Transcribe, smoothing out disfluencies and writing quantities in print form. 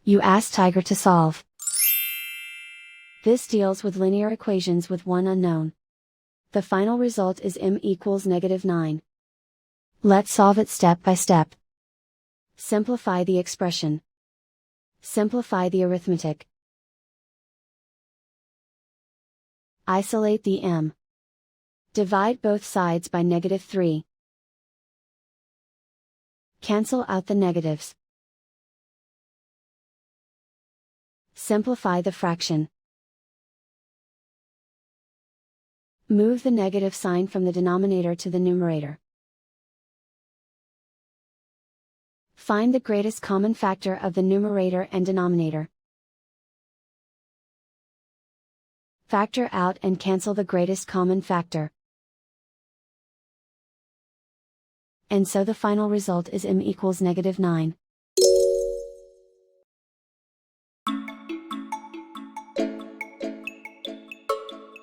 You ask Tiger to solve. This deals with linear equations with one unknown. The final result is m equals -9. Let's solve it step by step. Simplify the expression. Simplify the arithmetic. Isolate the m. Divide both sides by -3. Cancel out the negatives. Simplify the fraction. Move the negative sign from the denominator to the numerator. Find the greatest common factor of the numerator and denominator. Factor out and cancel the greatest common factor. And so the final result is m equals -9.